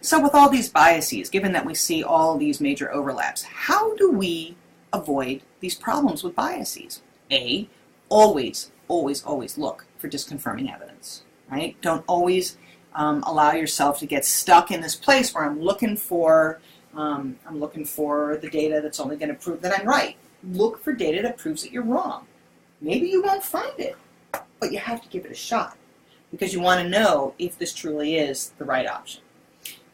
So with all these biases, given that we see all these major overlaps, how do we avoid these problems with biases? A, always, always, always look for disconfirming evidence, right? Don't always allow yourself to get stuck in this place where I'm looking for the data that's only going to prove that I'm right. Look for data that proves that you're wrong. Maybe you won't find it, but you have to give it a shot because you want to know if this truly is the right option.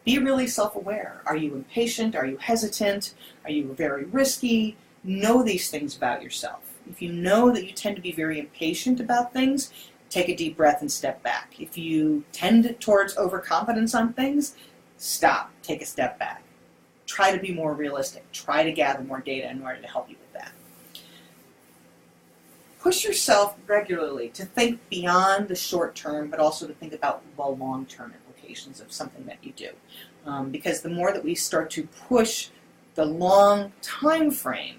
Be really self-aware. Are you impatient? Are you hesitant? Are you very risky? Know these things about yourself. If you know that you tend to be very impatient about things, take a deep breath and step back. If you tend towards overconfidence on things, stop, take a step back. Try to be more realistic. Try to gather more data in order to help you with that. Push yourself regularly to think beyond the short term, but also to think about the long-term implications of something that you do. Because the more that we start to push the long time frame,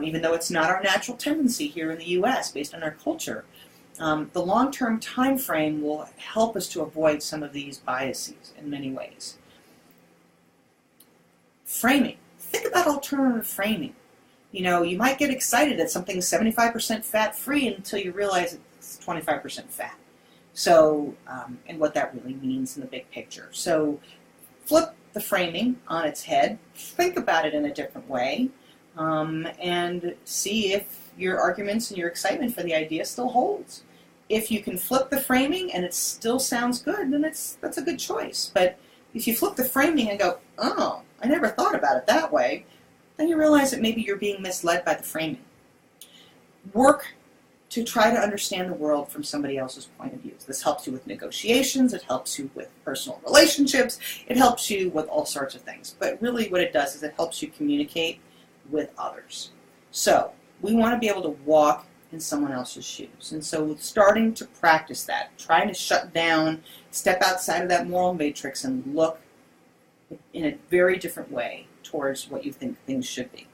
even though it's not our natural tendency here in the U.S. based on our culture, the long-term time frame will help us to avoid some of these biases in many ways. Framing. Think about alternative framing. You know, you might get excited that something's 75% fat-free until you realize it's 25% fat. So, and what that really means in the big picture. So, flip the framing on its head, think about it in a different way, and see if your arguments and your excitement for the idea still holds. If you can flip the framing and it still sounds good, then that's a good choice. But if you flip the framing and go, oh, I never thought about it that way, then you realize that maybe you're being misled by the framing. Work to try to understand the world from somebody else's point of view. This helps you with negotiations, it helps you with personal relationships, it helps you with all sorts of things. But really what it does is it helps you communicate with others. So we want to be able to walk in someone else's shoes. And so starting to practice that, trying to shut down, step outside of that moral matrix and look in a very different way towards what you think things should be.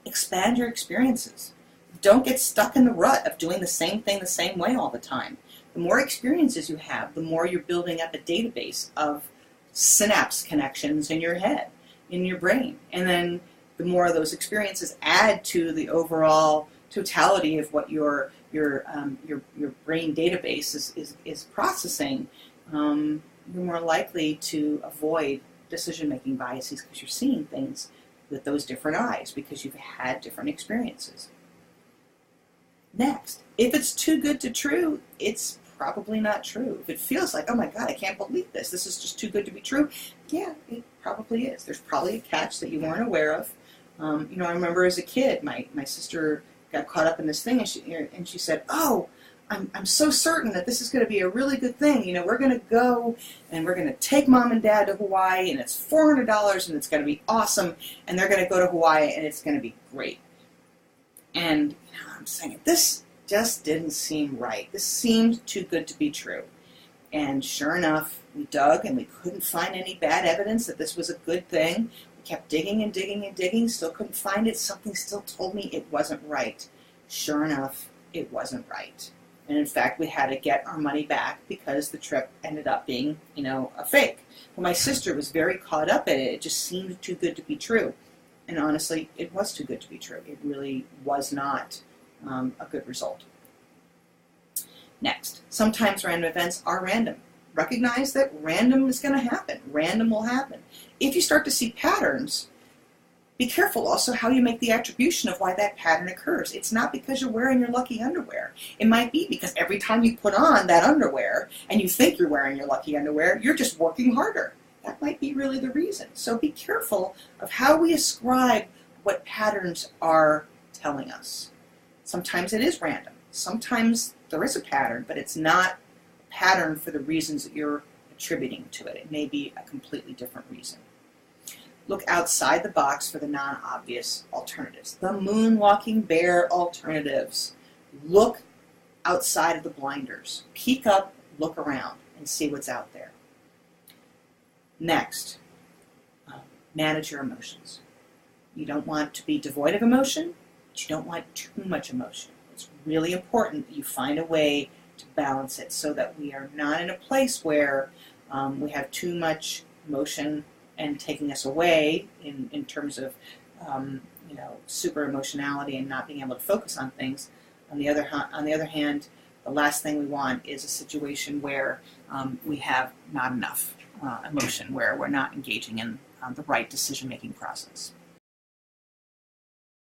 Expand your experiences. Don't get stuck in the rut of doing the same thing the same way all the time. The more experiences you have, the more you're building up a database of synapse connections in your head, in your brain. And then the more of those experiences add to the overall totality of what your brain database is processing, you're more likely to avoid decision-making biases because you're seeing things with those different eyes because you've had different experiences. Next, if it's too good to be true, it's probably not true. If it feels like, oh my God, I can't believe this, this is just too good to be true, yeah, it probably is. There's probably a catch that you weren't aware of. I remember as a kid, my sister got caught up in this thing, and she said, oh, I'm so certain that this is going to be a really good thing. You know, we're going to go and we're going to take Mom and Dad to Hawaii, and it's $400, and it's going to be awesome, and they're going to go to Hawaii, and it's going to be great. And I'm saying, this just didn't seem right. This seemed too good to be true. And sure enough, we dug, and we couldn't find any bad evidence that this was a good thing. We kept digging and digging and digging, still couldn't find it. Something still told me it wasn't right. Sure enough, it wasn't right. And in fact, we had to get our money back because the trip ended up being, a fake. But my sister was very caught up in it. It just seemed too good to be true. And honestly, it was too good to be true. It really was not a good result. Next, sometimes random events are random. Recognize that random is going to happen. Random will happen. If you start to see patterns, be careful also how you make the attribution of why that pattern occurs. It's not because you're wearing your lucky underwear. It might be because every time you put on that underwear and you think you're wearing your lucky underwear, you're just working harder. That might be really the reason. So be careful of how we ascribe what patterns are telling us. Sometimes it is random. Sometimes there is a pattern, but it's not a pattern for the reasons that you're attributing to it. It may be a completely different reason. Look outside the box for the non-obvious alternatives. The moonwalking bear alternatives. Look outside of the blinders. Peek up, look around, and see what's out there. Next, manage your emotions. You don't want to be devoid of emotion, but you don't want too much emotion. It's really important that you find a way to balance it so that we are not in a place where We have too much emotion and taking us away in terms of super emotionality and not being able to focus on things. On the other hand, the last thing we want is a situation where we have not enough emotion, where we're not engaging in the right decision-making process.